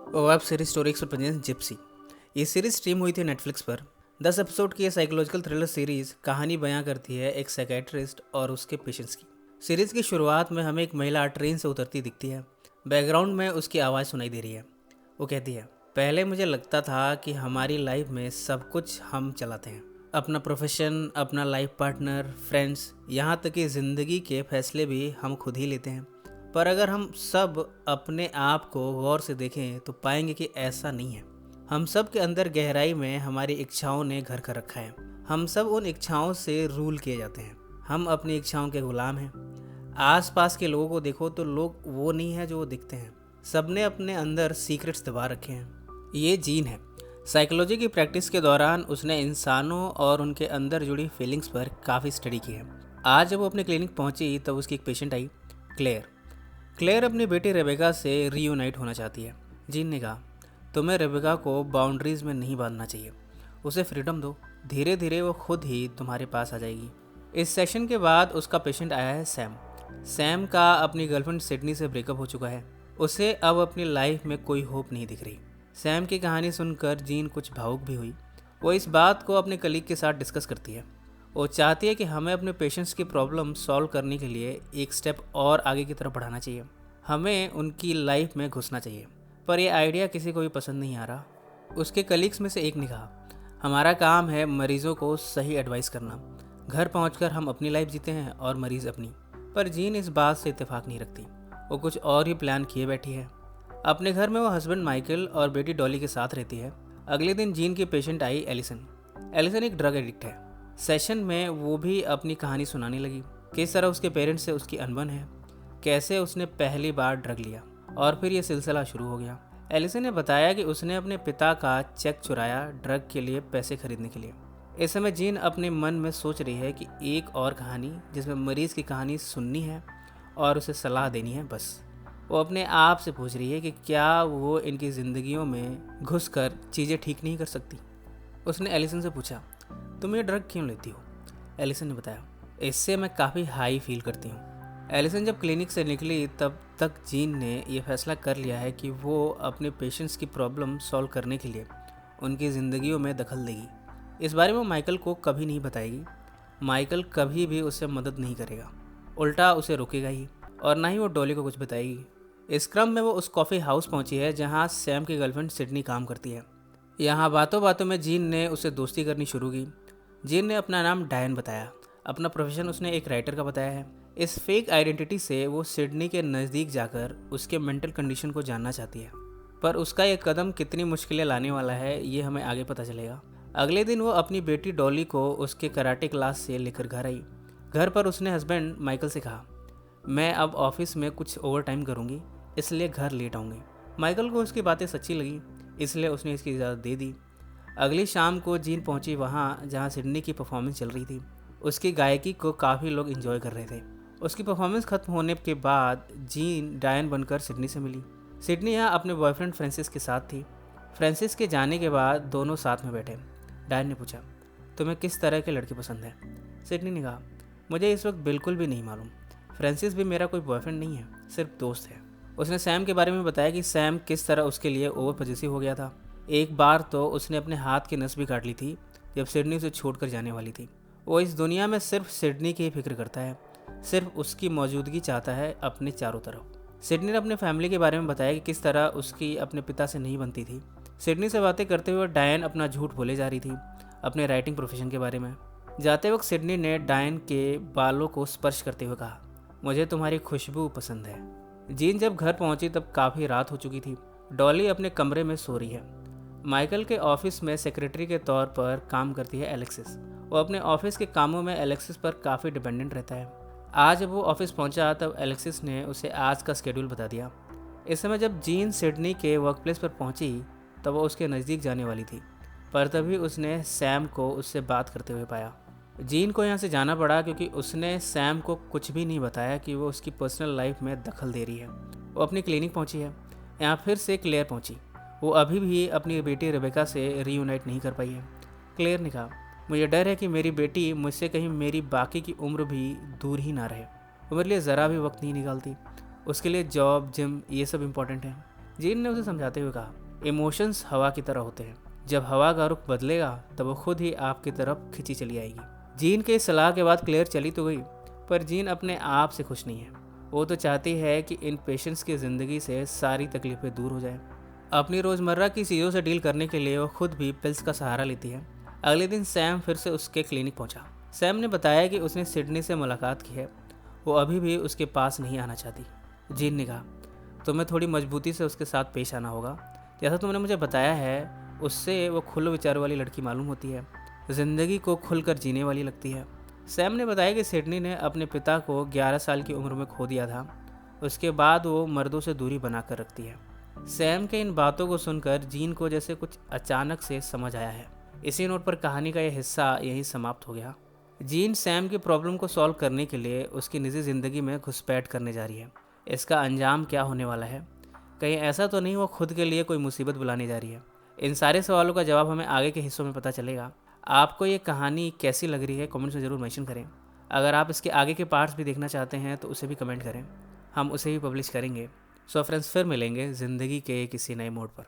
Web series story experience Gypsy. ये series stream हुई थी नेटफ्लिक्स पर। 10 एपिसोड की ये साइकोलॉजिकल थ्रिलर सीरीज कहानी बयां करती है एक साइकेट्रिस्ट और उसके पेशेंट्स की। सीरीज की शुरुआत में हमें एक महिला ट्रेन से उतरती दिखती है। बैकग्राउंड में उसकी आवाज़ सुनाई दे रही है। वो कहती है, पहले मुझे लगता था कि हमारी लाइफ में सब कुछ हम चलाते हैं, अपना प्रोफेशन, अपना लाइफ पार्टनर, फ्रेंड्स, यहाँ तक कि ज़िंदगी के फैसले भी हम खुद ही लेते हैं। पर अगर हम सब अपने आप को गौर से देखें तो पाएंगे कि ऐसा नहीं है। हम सब के अंदर गहराई में हमारी इच्छाओं ने घर कर रखा है। हम सब उन इच्छाओं से रूल किए जाते हैं। हम अपनी इच्छाओं के गुलाम हैं। आसपास के लोगों को देखो तो लोग वो नहीं है जो वो दिखते हैं। सबने अपने अंदर सीक्रेट्स दबा रखे हैं। ये जीन है। साइकोलॉजी की प्रैक्टिस के दौरान उसने इंसानों और उनके अंदर जुड़ी फीलिंग्स पर काफ़ी स्टडी की है। आज जब वो अपने क्लिनिक पहुंची तब उसकी एक पेशेंट आई, क्लेयर। क्लेयर अपनी बेटी रेबेका से रीयूनाइट होना चाहती है। जीन ने कहा, तुम्हें रेबेका को बाउंड्रीज में नहीं बांधना चाहिए, उसे फ्रीडम दो, धीरे धीरे वो खुद ही तुम्हारे पास आ जाएगी। इस सेशन के बाद उसका पेशेंट आया है सैम। सैम का अपनी गर्लफ्रेंड सिडनी से ब्रेकअप हो चुका है। उसे अब अपनी लाइफ में कोई होप नहीं दिख रही। सैम की कहानी सुनकर जीन कुछ भावुक भी हुई। वो इस बात को अपने कलीग के साथ डिस्कस करती है। वो चाहती है कि हमें अपने पेशेंट्स की प्रॉब्लम सॉल्व करने के लिए एक स्टेप और आगे की तरफ बढ़ाना चाहिए। हमें उनकी लाइफ में घुसना चाहिए। पर यह आइडिया किसी को भी पसंद नहीं आ रहा। उसके कलीग्स में से एक ने कहा, हमारा काम है मरीजों को सही एडवाइस करना। घर पहुंचकर हम अपनी लाइफ जीते हैं और मरीज़ अपनी। पर जीन इस बात से इत्तेफाक नहीं रखती। वो कुछ और ही प्लान किए बैठी है। अपने घर में वो हस्बैंड माइकल और बेटी डॉली के साथ रहती है। अगले दिन जीन की पेशेंट आई एलिसन। एलिसन एक ड्रग एडिक्ट है। सेशन में वो भी अपनी कहानी सुनाने लगी, किस तरह उसके पेरेंट्स से उसकी अनबन है, कैसे उसने पहली बार ड्रग लिया और फिर ये सिलसिला शुरू हो गया। एलिसन ने बताया कि उसने अपने पिता का चेक चुराया ड्रग के लिए पैसे खरीदने के लिए। इस समय जीन अपने मन में सोच रही है कि एक और कहानी जिसमें मरीज़ की कहानी सुननी है और उसे सलाह देनी है बस। वो अपने आप से पूछ रही है कि क्या वो इनकी ज़िंदगियों में घुसकर चीज़ें ठीक नहीं कर सकती। उसने एलिसन से पूछा, तुम ये ड्रग क्यों लेती हो? एलिसन ने बताया, इससे मैं काफ़ी हाई फील करती हूँ। एलिसन जब क्लिनिक से निकली तब तक जीन ने यह फैसला कर लिया है कि वो अपने पेशेंट्स की प्रॉब्लम सॉल्व करने के लिए उनकी ज़िंदगियों में दखल देगी। इस बारे में माइकल को कभी नहीं बताएगी। माइकल कभी भी उससे मदद नहीं करेगा, उल्टा उसे रोकेगा ही, और ना ही वो डॉली को कुछ बताएगी। इस क्रम में वो उस कॉफ़ी हाउस पहुंची है जहां सैम की गर्लफ्रेंड सिडनी काम करती है। यहाँ बातों बातों में जीन ने उससे दोस्ती करनी शुरू की। जीन ने अपना नाम डायन बताया। अपना प्रोफेशन उसने एक राइटर का बताया है। इस फेक आइडेंटिटी से वो सिडनी के नज़दीक जाकर उसके मेंटल कंडीशन को जानना चाहती है। पर उसका ये कदम कितनी मुश्किलें लाने वाला है ये हमें आगे पता चलेगा। अगले दिन वो अपनी बेटी डॉली को उसके कराटे क्लास से लेकर घर आई। घर पर उसने हस्बैंड माइकल से कहा, मैं अब ऑफिस में कुछ ओवर टाइम करूँगी, इसलिए घर लेट आऊँगी। माइकल को उसकी बातें सच्ची लगी, इसलिए उसने इसकी इजाज़त दे दी। अगली शाम को जीन पहुंची वहां जहां सिडनी की परफॉर्मेंस चल रही थी। उसकी गायकी को काफ़ी लोग एंजॉय कर रहे थे। उसकी परफॉर्मेंस खत्म होने के बाद जीन डायन बनकर सिडनी से मिली। सिडनी यहाँ अपने बॉयफ्रेंड फ्रांसिस के साथ थी। फ्रांसिस के जाने के बाद दोनों साथ में बैठे। डायन ने पूछा, तुम्हें किस तरह के लड़के पसंद है? सिडनी ने कहा, मुझे इस वक्त बिल्कुल भी नहीं मालूम। फ्रांसिस भी मेरा कोई बॉयफ्रेंड नहीं है, सिर्फ दोस्त है। उसने सैम के बारे में बताया कि सैम किस तरह उसके लिए ओवर पॉजेसिव हो गया था। एक बार तो उसने अपने हाथ की नस भी काट ली थी जब सिडनी उसे छोड़कर जाने वाली थी। वो इस दुनिया में सिर्फ सिडनी की ही फिक्र करता है, सिर्फ उसकी मौजूदगी चाहता है अपने चारों तरफ। सिडनी ने अपने फैमिली के बारे में बताया कि किस तरह उसकी अपने पिता से नहीं बनती थी। सिडनी से बातें करते हुए डायन अपना झूठ बोले जा रही थी अपने राइटिंग प्रोफेशन के बारे में। जाते वक्त सिडनी ने डायन के बालों को स्पर्श करते हुए कहा, मुझे तुम्हारी खुशबू पसंद है। जीन जब घर पहुंची तब काफ़ी रात हो चुकी थी। डॉली अपने कमरे में सो रही है। माइकल के ऑफिस में सेक्रेटरी के तौर पर काम करती है एलेक्सिस। वो अपने ऑफिस के कामों में एलेक्सिस पर काफ़ी डिपेंडेंट रहता है। आज जब वो ऑफिस पहुंचा तब एलेक्सिस ने उसे आज का स्केड्यूल बता दिया। इस समय जब जीन सिडनी के वर्कप्लेस पर पहुंची तब वो उसके नज़दीक जाने वाली थी, पर तभी उसने सैम को उससे बात करते हुए पाया। जीन को यहाँ से जाना पड़ा क्योंकि उसने सैम को कुछ भी नहीं बताया कि वो उसकी पर्सनल लाइफ में दखल दे रही है। वो अपनी क्लिनिक पहुंची है। यहाँ फिर से क्लेयर पहुंची। वो अभी भी अपनी बेटी रेबेका से रीयूनाइट नहीं कर पाई है। क्लेयर ने कहा, मुझे डर है कि मेरी बेटी मुझसे कहीं मेरी बाकी की उम्र भी दूर ही ना रहे। वो मेरे लिए ज़रा भी वक्त नहीं निकालती। उसके लिए जॉब, जिम, ये सब इम्पोर्टेंट है। जीन ने उसे समझाते हुए कहा, इमोशंस हवा की तरह होते हैं, जब हवा का रुख बदलेगा तब वो खुद ही आपकी तरफ खिंची चली आएगी। जीन के इस सलाह के बाद क्लेयर चली तो गई, पर जीन अपने आप से खुश नहीं है। वो तो चाहती है कि इन पेशेंट्स की ज़िंदगी से सारी तकलीफ़ें दूर हो जाए। अपनी रोज़मर्रा की चीज़ों से डील करने के लिए वो खुद भी पिल्स का सहारा लेती है। अगले दिन सैम फिर से उसके क्लिनिक पहुंचा। सैम ने बताया कि उसने सिडनी से मुलाकात की है, वो अभी भी उसके पास नहीं आना चाहती। जीन ने कहा, तुम्हें थोड़ी मजबूती से उसके साथ पेश आना होगा। जैसा तुमने मुझे बताया है, उससे वो खुले विचार वाली लड़की मालूम होती है, ज़िंदगी को खुलकर जीने वाली लगती है। सैम ने बताया कि सिडनी ने अपने पिता को 11 साल की उम्र में खो दिया था। उसके बाद वो मर्दों से दूरी बनाकर रखती है। सैम के इन बातों को सुनकर जीन को जैसे कुछ अचानक से समझ आया है। इसी नोट पर कहानी का यह हिस्सा यहीं समाप्त हो गया। जीन सैम की प्रॉब्लम को सॉल्व करने के लिए उसकी निजी ज़िंदगी में घुसपैठ करने जा रही है। इसका अंजाम क्या होने वाला है? कहीं ऐसा तो नहीं वो खुद के लिए कोई मुसीबत बुलाने जा रही है? इन सारे सवालों का जवाब हमें आगे के हिस्सों में पता चलेगा। आपको ये कहानी कैसी लग रही है कमेंट्स में ज़रूर मेंशन करें। अगर आप इसके आगे के पार्ट्स भी देखना चाहते हैं तो उसे भी कमेंट करें, हम उसे भी पब्लिश करेंगे। सो फ्रेंड्स, फिर मिलेंगे ज़िंदगी के किसी नए मोड़ पर।